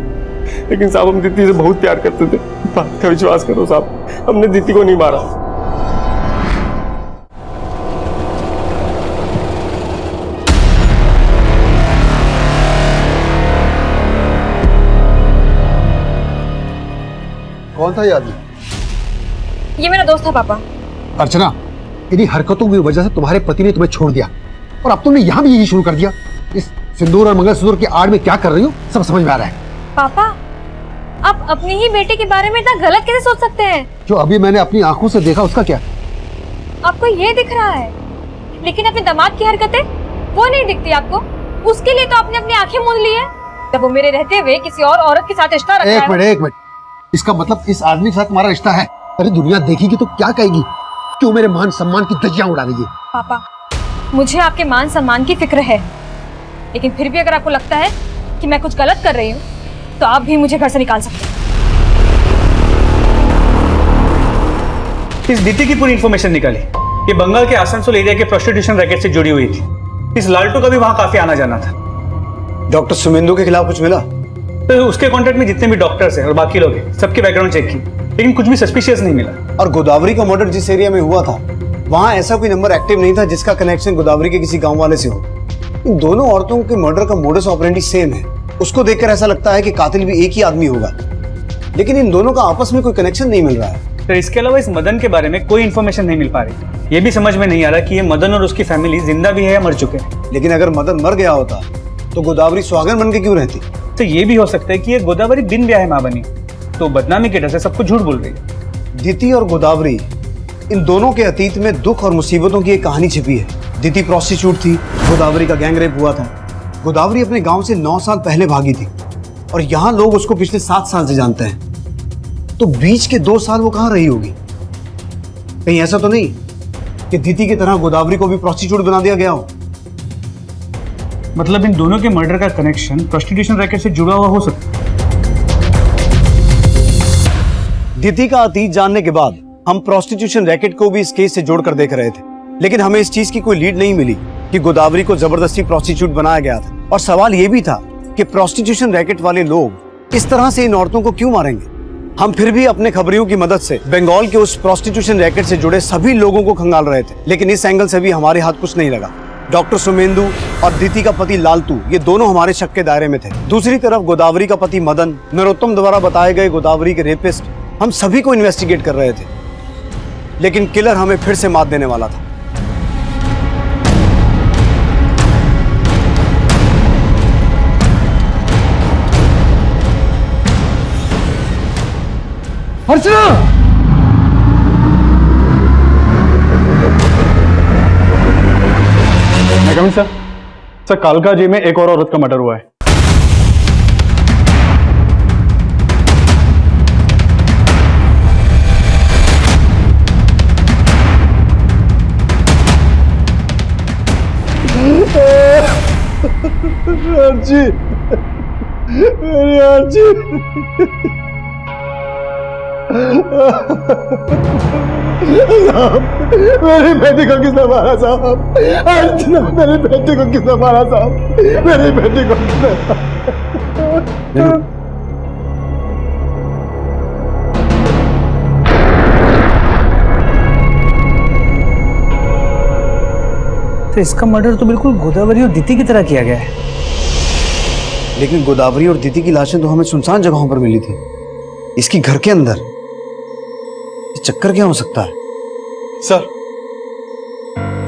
लेकिन साहब हम दीदी से बहुत प्यार करते थे, बात का विश्वास करो साहब, हमने दीदी को नहीं मारा। कौन था ये आदमी? ये मेरा दोस्त था पापा। अर्चना, इन्हीं हरकतों की वजह से तुम्हारे पति ने तुम्हें छोड़ दिया और अब तुमने यहाँ भी यही शुरू कर दिया। इस सिंदूर और मंगलसूत्र की आड़ में क्या कर रही हो सब समझ में आ रहा है। पापा, आप अपनी ही बेटे के बारे में इतना गलत कैसे सोच सकते हैं? जो अभी मैंने अपनी आंखों से देखा उसका क्या? आपको ये दिख रहा है, लेकिन अपने दामाद की हरकतें वो नहीं दिखती आपको। उसके लिए तो आपने अपनी आंखें मूंद ली है, जब वो मेरे रहते हुए किसी और औरत के साथ रिश्ता रखा है। एक मिनट, इसका मतलब इस आदमी के साथ तुम्हारा रिश्ता है? अरे दुनिया देखेगी तो क्या कहेगी? क्यों मेरे मान सम्मान की धज्जियां उड़ा रही है? पापा, मुझे आपके मान सम्मान की फिक्र है, लेकिन फिर भी अगर आपको लगता है कि मैं कुछ गलत कर रही हूँ तो आप भी मुझे घर से निकाल सकते हैं। इस दीदी की पूरी इंफॉर्मेशन निकाली, ये बंगाल के आसनसोल एरिया के प्रोस्टिट्यूशन रैकेट से जुड़ी हुई थी। इस लालटू का भी वहां काफी आना जाना था। डॉक्टर सुमेंदु के खिलाफ कुछ मिला? तो उसके कॉन्टेक्ट में जितने भी डॉक्टर्स हैं और बाकी लोग हैं, सबके बैकग्राउंड चेक की, लेकिन कुछ भी सस्पिशियस नहीं मिला। और गोदावरी का मर्डर जिस एरिया में हुआ था वहां ऐसा कोई नंबर एक्टिव नहीं था जिसका कनेक्शन गोदावरी के किसी गांव वाले से हो। इन दोनों औरतों के मर्डर का मोडस ऑपरेंडी सेम है। उसको देखकर ऐसा लगता है कि कातिल भी एक ही आदमी होगा, लेकिन इन दोनों का आपस में कोई कनेक्शन नहीं मिल रहा है। तो इसके अलावा इस मदन के बारे में कोई इन्फॉर्मेशन नहीं मिल पा रही। ये भी समझ में नहीं आ रहा कि ये मदन और उसकी फैमिली जिंदा भी है या मर चुके हैं। लेकिन अगर मदन मर गया होता तो गोदावरी सुहागन बन के क्यों रहती? तो ये भी हो सकता है कि ये गोदावरी बिन ब्याह मां बनी, तो बदनामी के डर से सबको झूठ बोल रही है। दीति और गोदावरी, इन दोनों के अतीत में दुख और मुसीबतों की एक कहानी छिपी है। दीति प्रोस्टिट्यूट थी, गोदावरी का गैंग रेप हुआ था। गोदावरी अपने गांव से 9 साल पहले भागी थी और यहाँ लोग उसको पिछले 7 साल से जानते हैं। तो बीच के 2 साल वो कहाँ रही होगी? कहीं ऐसा तो नहीं कि दीति की तरह गोदावरी को भी प्रोस्टिट्यूट बना दिया गया हो? मतलब इन दोनों के मर्डर का कनेक्शन प्रोस्टिट्यूशन रैकेट से जुड़ा हुआ हो सकता है। दीति का अतीत जानने के बाद हम प्रोस्टिट्यूशन रैकेट को भी इस केस से जोड़कर देख रहे थे, लेकिन हमें इस चीज की कोई लीड नहीं मिली कि गोदावरी को जबरदस्ती प्रोस्टिट्यूट बनाया गया था। और सवाल यह भी था कि प्रोस्टिट्यूशन रैकेट वाले लोग इस तरह से इन औरतों को क्यों मारेंगे? हम फिर भी अपने खबरियों की मदद से बंगाल के उस प्रोस्टिट्यूशन रैकेट से जुड़े सभी लोगों को खंगाल रहे थे, लेकिन इस एंगल से भी हमारे हाथ कुछ नहीं लगा। डॉक्टर सुमेंदु और दीति का पति लालतू, ये दोनों हमारे शक के दायरे में थे। दूसरी तरफ गोदावरी का पति मदन, नरोत्तम द्वारा बताए गए गोदावरी के रेपिस्ट, हम सभी को इन्वेस्टिगेट कर रहे थे, लेकिन किलर हमें फिर से मात देने वाला था। अर्चना! सर कालका जी में एक और औरत का मर्डर हुआ है। अर्जी, मेरी अर्जी, मेरी बेटी को किसने मारा साहब? अर्चना, मेरी बेटी को किसने मारा साहब? मेरी बेटी को किसने? तो इसका मर्डर तो बिल्कुल गोदावरी और दीति की तरह किया गया है। लेकिन गोदावरी और दीति की लाशें तो हमें सुनसान जगहों पर मिली थी, इसकी घर के अंदर ये चक्कर क्या हो सकता है?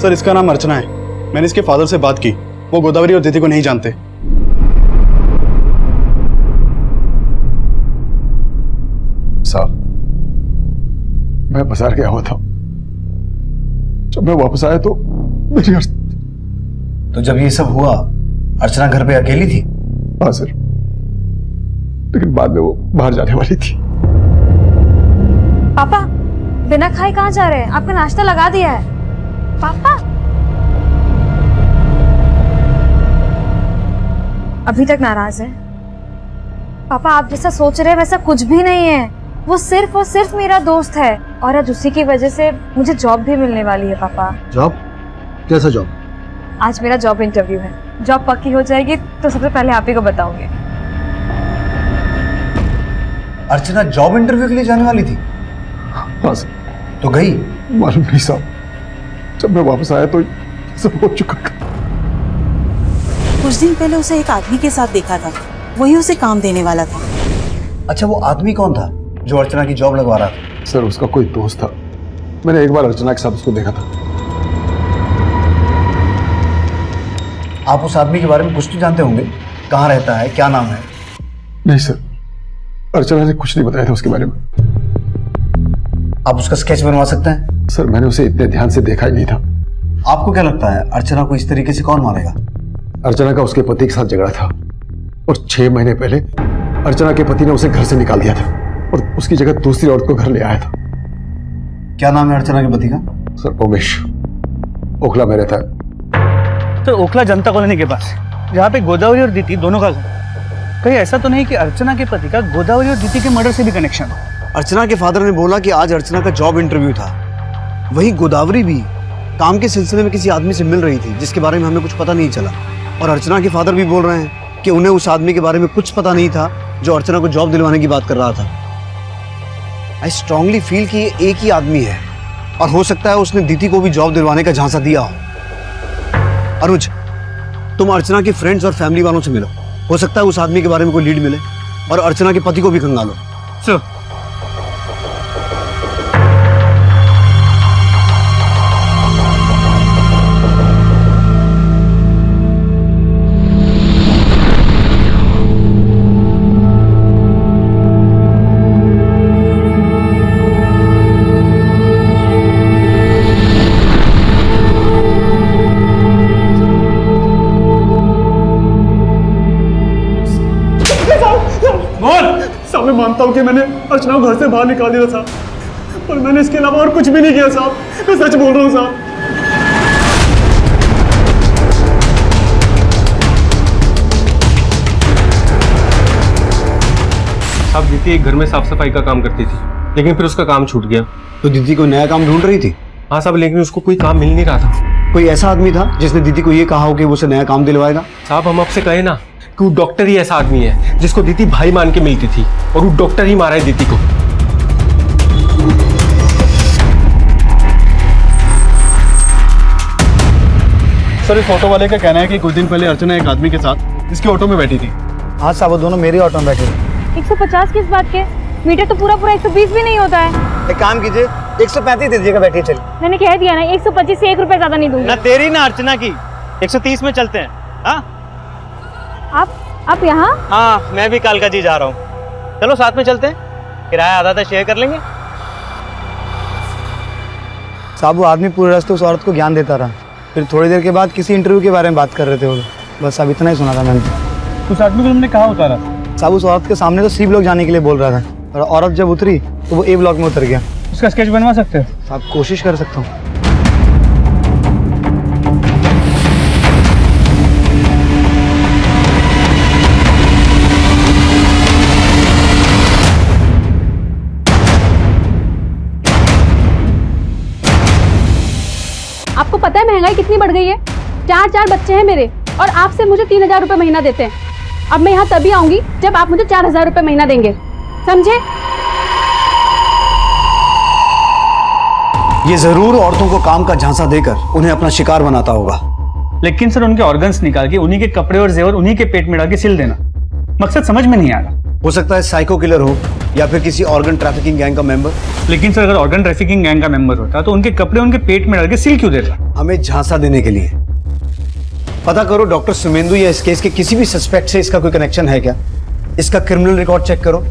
सर इसका नाम अर्चना है। मैंने इसके फादर से बात की, वो गोदावरी और दीति को नहीं जानते। साहब, मैं बाजार गया हुआ था, जब मैं वापस आया तो मेरी तो जब ये सब हुआ अर्चना घर पे अकेली थी? हाँ सर, लेकिन बाद में वो बाहर जाने वाली थी। पापा बिना खाए कहाँ जा रहे हैं? आपका नाश्ता लगा दिया है। पापा अभी तक नाराज है। पापा आप जैसा सोच रहे हैं वैसा कुछ भी नहीं है। वो सिर्फ और सिर्फ मेरा दोस्त है और आज उसी की वजह से मुझे जॉब भी मिलने वाली है। पापा जॉब? कैसा जॉब? आज मेरा जॉब इंटरव्यू है। जॉब पक्की हो जाएगी तो सबसे पहले आप ही को बताऊंगी। अर्चना जॉब इंटरव्यू के लिए जाने वाली थी? हाँ सर। तो गई? मालूम नहीं साहब, जब मैं वापस आया तो सब हो चुका था। कुछ दिन पहले उसे एक आदमी के साथ देखा था, वही उसे काम देने वाला था। अच्छा, वो आदमी कौन था जो अर्चना की जॉब लगवा रहा था? सर उसका कोई दोस्त था, मैंने एक बार अर्चना के साथ उसको देखा था। आप उस आदमी के बारे में कुछ तो जानते होंगे? कहाँ रहता है, क्या नाम है? नहीं सर, अर्चना ने कुछ नहीं बताया था उसके बारे में। आप उसका स्केच बनवा सकते हैं? सर मैंने उसे इतने ध्यान से देखा ही नहीं था। आपको क्या लगता है अर्चना को इस तरीके से कौन मारेगा? अर्चना का उसके पति के साथ झगड़ा था और 6 महीने पहले अर्चना के पति ने उसे घर से निकाल दिया था और उसकी जगह दूसरी औरत को घर ले आया था। क्या नाम है अर्चना के पति का? सर उमेश, ओखला में रहता है। तो ओखला जनता कॉलोनी के पास, जहाँ पे गोदावरी और दीति दोनों का घर। कहीं ऐसा तो नहीं कि अर्चना के पति का गोदावरी और दीति के मर्डर से भी कनेक्शन हो? अर्चना के फादर ने बोला कि आज अर्चना का जॉब इंटरव्यू था। वही गोदावरी भी काम के सिलसिले में किसी आदमी से मिल रही थी जिसके बारे में हमें कुछ पता नहीं चला। और अर्चना के फादर भी बोल रहे हैं कि उन्हें उस आदमी के बारे में कुछ पता नहीं था जो अर्चना को जॉब दिलवाने की बात कर रहा था। आई स्ट्रांगली फील कि ये एक ही आदमी है और हो सकता है उसने दीदी को भी जॉब दिलवाने का झांसा दिया हो। अनुज, तुम अर्चना के फ्रेंड्स और फैमिली वालों से मिलो। हो सकता है उस आदमी के बारे में कोई लीड मिले और अर्चना के पति को भी खंगालो। सर, साहब मैं मानता हूँ कि मैंने अर्चना को घर से बाहर निकाल दिया साहब, पर मैंने इसके अलावा और कुछ भी नहीं किया साहब। मैं सच बोल रहा हूँ साहब। साहब दीदी एक घर में साफ सफाई का काम करती थी, लेकिन फिर उसका काम छूट गया। तो दीदी को नया काम ढूंढ रही थी? हाँ साहब, लेकिन उसको कोई काम मिल नहीं रहा था। कोई ऐसा आदमी था जिसने दीदी को ये कहा हो कि वो उसे नया काम दिलवाएगा? साहब हम आपसे कहे ना कि वो डॉक्टर ही ऐसा आदमी है जिसको दीदी भाई मान के मिलती थी, और वो डॉक्टर ही मारा है दीदी को। सर इस ऑटो वाले का कहना है कि कुछ दिन पहले अर्चना एक आदमी के साथ इसके ऑटो में बैठी थी। हाँ साहब, वो दोनों मेरे ऑटो में बैठे थे। 150 किस बात के? मीटर तो पूरा 120 भी नहीं होता है। एक काम कीजिए, 135 दे दीजिएगा, बैठिए चलिए। मैंने कह दिया ना, 125 से 1 रुपए ज्यादा नहीं दूंगी। ना तेरी ना अर्चना की, 130 में चलते हैं। हाँ आप यहाँ? हाँ, मैं भी कालका जी जा रहा हूँ। चलो साथ में चलते हैं, किराया आधा आधा शेयर कर लेंगे। साहब वो आदमी पूरे रास्ते उस औरत को ज्ञान देता रहा, फिर थोड़ी देर के बाद किसी इंटरव्यू के बारे में बात कर रहे थे वो लोग। बस अब इतना ही सुना था मैंने। उस आदमी को तुमने कहाँ उतारा? साहब उस औरत के सामने तो सी ब्लॉक जाने के लिए बोल रहा था, और औरत जब उतरी तो वो ए ब्लॉक में उतर गया। उसका स्केच बनवा सकते हो? साहब कोशिश कर सकता हूँ। आपको पता है महंगाई कितनी बढ़ गई है? 4 बच्चे हैं मेरे, और आपसे मुझे 3000 रुपए महीना देते हैं। अब मैं यहाँ तभी आऊंगी जब आप मुझे 4000 रुपए महीना देंगे, समझे? ये जरूर औरतों को काम का झांसा देकर उन्हें अपना शिकार बनाता होगा। लेकिन सर उनके ऑर्गन्स निकाल के उन्हीं के कपड़े और जेवर उन्हीं के पेट में डाल के सिल देना, मकसद समझ में नहीं आ रहा। हो सकता है साइको किलर हो या फिर किसी ऑर्गन ट्रैफिकिंग गैंग का मेंबर। लेकिन सर अगर ऑर्गन ट्रैफिकिंग गैंग का मेंबर होता तो उनके कपड़े उनके पेट में डाल के सिल क्यों देता? हमें झांसा देने के लिए। पता करो डॉक्टर सुमेंदु या इस केस के किसी भी सस्पेक्ट से इसका कोई कनेक्शन है क्या? इसका क्रिमिनल रिकॉर्ड चेक करो,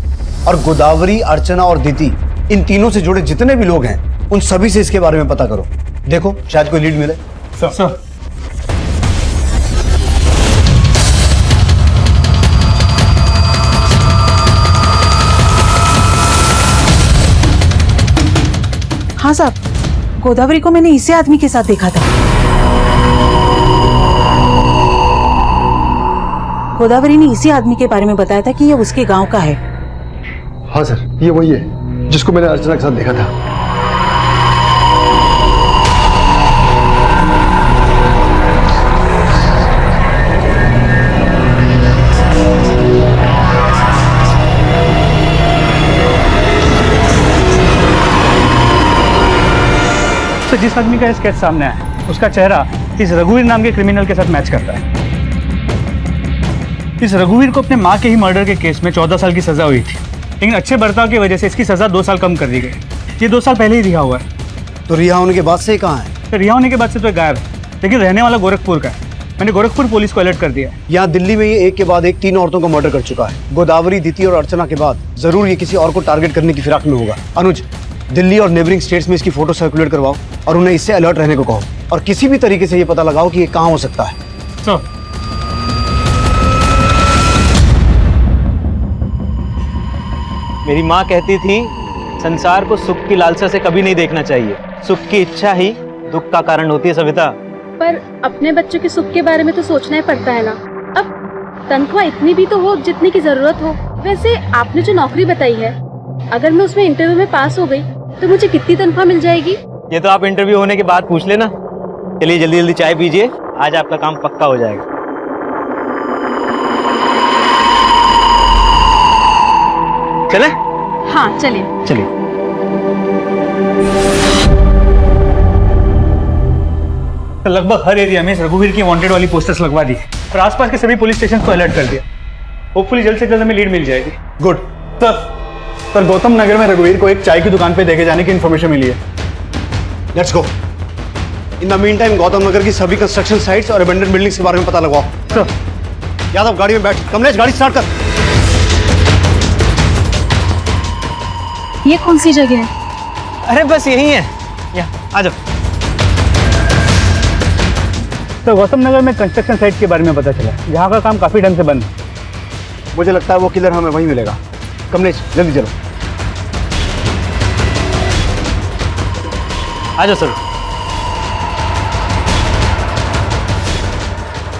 और गोदावरी, अर्चना और दीदी, इन तीनों से जुड़े जितने भी लोग हैं उन सभी से इसके बारे में पता करो। देखो शायद कोई लीड मिले। सर हाँ साहब, गोदावरी को मैंने इसी आदमी के साथ देखा था। गोदावरी ने इसी आदमी के बारे में बताया था कि ये उसके गांव का है। हाँ सर, ये वही है जिसको मैंने अर्चना के साथ देखा था। तो जिस आदमी का स्केच सामने आया उसका चेहरा इस रघुवीर नाम के क्रिमिनल के साथ मैच करता है। इस रघुवीर को अपने माँ के ही मर्डर के केस में 14 साल की सजा हुई थी, लेकिन अच्छे बर्ताव की वजह से इसकी सजा 2 साल कम कर दी गई। ये 2 साल पहले ही रिहा हुआ है। तो रिहा होने के बाद से कहाँ है? तो रिहा होने के बाद से तो गायब है, लेकिन रहने वाला गोरखपुर का है। मैंने गोरखपुर पुलिस को अलर्ट कर दिया है। यहाँ दिल्ली में ये एक के बाद एक 3 औरतों को मर्डर कर चुका है। गोदावरी, दीदी और अर्चना के बाद जरूर ये किसी और को टारगेट करने की फिराक में होगा। अनुज, दिल्ली और नेबरिंग स्टेट्स में इसकी फोटो सर्कुलेट करवाओ और उन्हें इससे अलर्ट रहने को कहो, और किसी भी तरीके से ये पता लगाओ कि ये कहाँ हो सकता है। सर मेरी माँ कहती थी संसार को सुख की लालसा से कभी नहीं देखना चाहिए। सुख की इच्छा ही दुख का कारण होती है सविता। पर अपने बच्चों के सुख के बारे में तो सोचना ही पड़ता है ना। अब तनख्वाह इतनी भी तो हो जितने की जरूरत हो। वैसे आपने जो नौकरी बताई है, अगर मैं उसमें इंटरव्यू में पास हो गई तो मुझे कितनी तनख्वाह मिल जाएगी? ये तो आप इंटरव्यू होने के बाद पूछ लेना। चलिए जल्दी जल्दी चाय पीजिए, आज आपका काम पक्का हो जाएगा। चले? हाँ चलिए। चलिए। तो लगभग हर एरिया में रघुवीर की वांटेड वाली पोस्टर्स लगवा दी और आसपास के सभी पुलिस स्टेशन को अलर्ट कर दिया। होपफुली जल्द से जल्द हमें लीड मिल जाएगी। गुड सर गौतम नगर में रघुवीर को एक चाय की दुकान पे देखे जाने की इन्फॉर्मेशन मिली है। Let's go. In the meantime Gautam Nagar की सभी कंस्ट्रक्शन साइट्स और अबेंडन बिल्डिंग्स के बारे में पता लगाओ। सर। यादव गाड़ी में बैठ। कमलेश गाड़ी स्टार्ट कर। ये कौन सी जगह है? अरे बस यही है, यहाँ आ जाओ। तो गौतम नगर में कंस्ट्रक्शन साइट के बारे में पता चला, यहाँ का काम काफी ढंग से बंद है। मुझे लगता है वो किलर हमें वहीं मिलेगा। कमलेश जल्दी चलो। आ जाओ सर।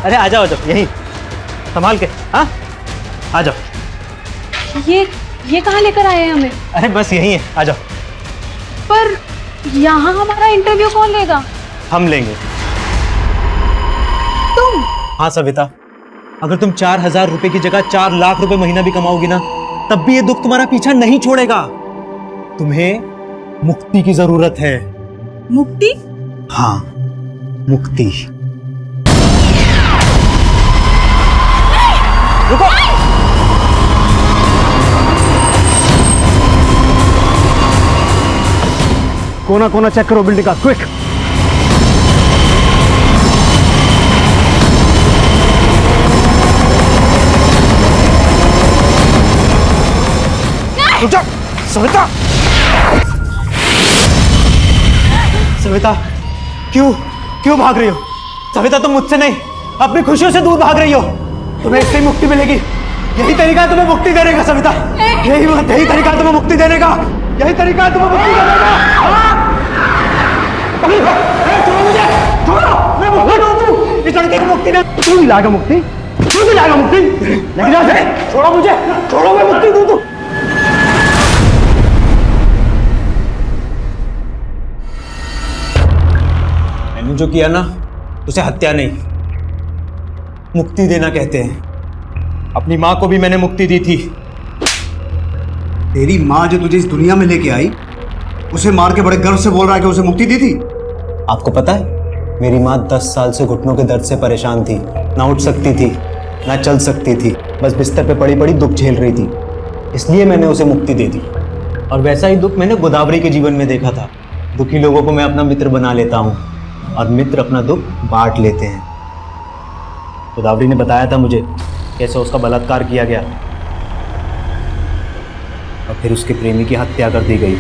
अरे आ जाओ यहीं संभाल के। हाँ आ जाओ। ये कहाँ लेकर आए हैं हमें? अरे बस यही है, आ जाओ। पर यहाँ हमारा इंटरव्यू कौन लेगा? हम लेंगे। तुम? हाँ सविता, अगर तुम 4,000 रुपए की जगह 4 लाख रुपए महीना भी कमाओगी ना, तब भी ये दुख तुम्हारा पीछा नहीं छोड़ेगा। तुम्हें मुक्ति की जरूरत है। मुक्ति? हाँ मुक्ति। रुको। कोना कोना चेक करो बिल्डिंग का, क्विक। सविता, सविता क्यों भाग रही हो? सविता तुम मुझसे नहीं, अपनी खुशियों से दूर भाग रही हो। तुम्हें इससे ही मुक्ति मिलेगी। यही तरीका है तुम्हें मुक्ति देने का सविता। यही तरीका है तुम्हें मुक्ति देने का। यही तरीका है तुम्हें मुक्ति देने का। छोड़ो मुझे, छोड़ो। मैं मुक्ति दूं। इस लड़के को मुक्ति दे। तू दिलाएगा मुक्ति? तू दिलाएगा मुक्ति? लेकिन जा से छोड़ो मुझे, छोड़ो। मैं मुक्ति दूं। मैंने जो किया ना उसे हत्या नहीं, मुक्ति देना कहते हैं। अपनी माँ को भी मैंने मुक्ति दी थी। तेरी माँ जो तुझे इस दुनिया में लेके आई, उसे मार के बड़े गर्व से बोल रहा है कि उसे मुक्ति दी थी। आपको पता है, मेरी माँ 10 साल से घुटनों के दर्द से परेशान थी। ना उठ सकती थी, ना चल सकती थी, बस बिस्तर पे पड़ी पड़ी दुख झेल रही थी। इसलिए मैंने उसे मुक्ति दे दी। और वैसा ही दुख मैंने गोदावरी के जीवन में देखा था। दुखी लोगों को मैं अपना मित्र बना लेता हूँ और मित्र अपना दुख बांट लेते हैं। गोदावरी ने बताया था मुझे कैसे उसका बलात्कार किया गया और फिर उसके प्रेमी की हत्या कर दी गई।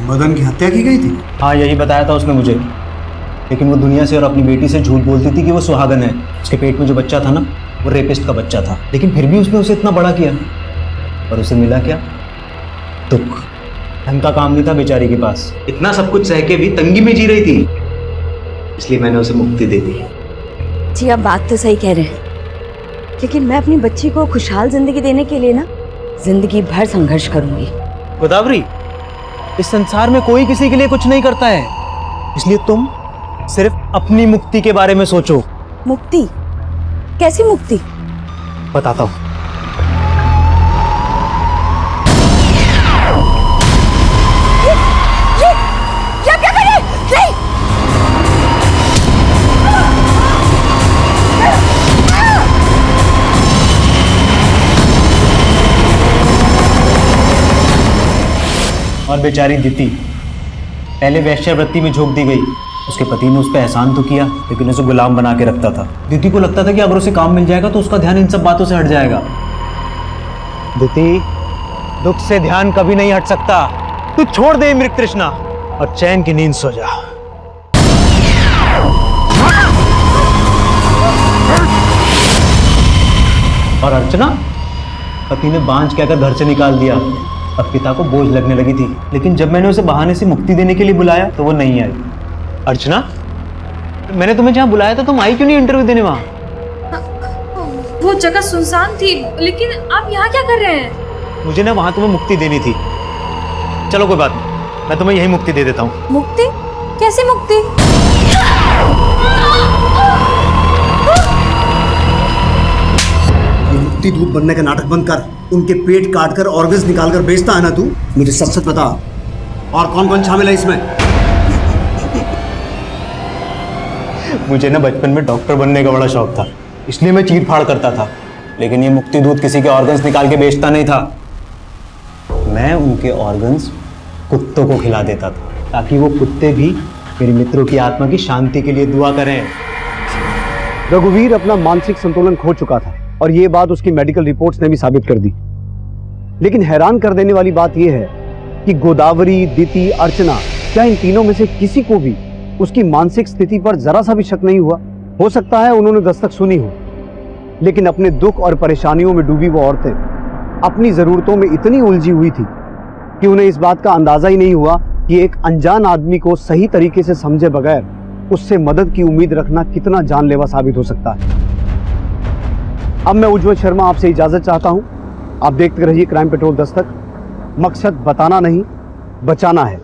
मदन की हत्या की गई थी? हाँ यही बताया था उसने मुझे। लेकिन वो दुनिया से और अपनी बेटी से झूठ बोलती थी कि वो सुहागन है। उसके पेट में जो बच्चा था ना, वो रेपिस्ट का बच्चा था। लेकिन फिर भी उसने उसे इतना बड़ा किया और उसे मिला क्या? दुख। ढंग का काम नहीं था बेचारी के पास। इतना सब कुछ सह के भी तंगी में जी रही थी, इसलिए मैंने उसे मुक्ति दे दी। जी आप बात तो सही कह रहे हैं, लेकिन मैं अपनी बच्ची को खुशहाल जिंदगी देने के लिए ना जिंदगी भर संघर्ष करूंगी। गोदावरी, इस संसार में कोई किसी के लिए कुछ नहीं करता है, इसलिए तुम सिर्फ अपनी मुक्ति के बारे में सोचो। मुक्ति? कैसी मुक्ति? बताता हूँ। क्या कर रही है? नहीं! और बेचारी दीति पहले वैश्यावृत्ति में झोंक दी गई। उसके पति ने उस पर एहसान तो किया, लेकिन उसे गुलाम बना के रखता था। दीति को लगता था कि अगर उसे काम मिल जाएगा तो उसका ध्यान इन सब बातों से हट जाएगा। दीति, दुख से ध्यान कभी नहीं हट सकता। तू छोड़ दे मृग तृष्णा और चैन की नींद सो जा। और अर्चना, पति ने बांझ कहकर घर से निकाल दिया। अब पिता को बोझ लगने लगी थी, लेकिन जब मैंने उसे बहाने से मुक्ति देने के लिए बुलाया तो वो नहीं आई। अर्चना, मैंने तुम्हें जहाँ बुलाया था तुम आई क्यों नहीं इंटरव्यू देने? वहाँ वो जगह सुनसान थी, लेकिन आप यहाँ क्या कर रहे हैं? मुझे ना वहाँ तुम्हें मुक्ति देनी थी। चलो कोई बात नहीं, मैं तुम्हें यही मुक्ति दे देता हूँ। मुक्ति? कैसे मुक्ति? मुक्ति दूत बनने का नाटक बंद कर। उनके पेट काट कर ऑर्गन्स निकाल कर बेचता है ना तू? मुझे सच सच बता, और कौन कौन शामिल है इसमें? मुझे ना बचपन में डॉक्टर बनने का बड़ा शौक था, इसलिए मैं चीर फाड़ करता था। लेकिन ये मुक्ति दूत किसी के ऑर्गन्स निकाल के बेचता नहीं था। मैं उनके ऑर्गन्स कुत्तों को खिला देता था, ताकि वो कुत्ते भी मेरे मित्रों की आत्मा की शांति के लिए दुआ करें। रघुवीर अपना मानसिक संतुलन खो चुका था और ये बात उसकी मेडिकल रिपोर्ट्स ने भी साबित कर दी। लेकिन हैरान कर देने वाली बात यह है कि गोदावरी, दिति, अर्चना, क्या इन तीनों में से किसी को भी उसकी मानसिक स्थिति पर जरा सा भी शक नहीं हुआ? हो सकता है उन्होंने दस्तक सुनी हो, लेकिन अपने दुख और परेशानियों में डूबी वो औरतें अपनी जरूरतों में इतनी उलझी हुई थी कि उन्हें इस बात का अंदाजा ही नहीं हुआ कि एक अनजान आदमी को सही तरीके से समझे बगैर उससे मदद की उम्मीद रखना कितना जानलेवा साबित हो सकता है। अब मैं उज्जवल शर्मा आपसे इजाजत चाहता हूं। आप देखते रहिए क्राइम पेट्रोल दस्तक। मकसद बताना नहीं, बचाना है।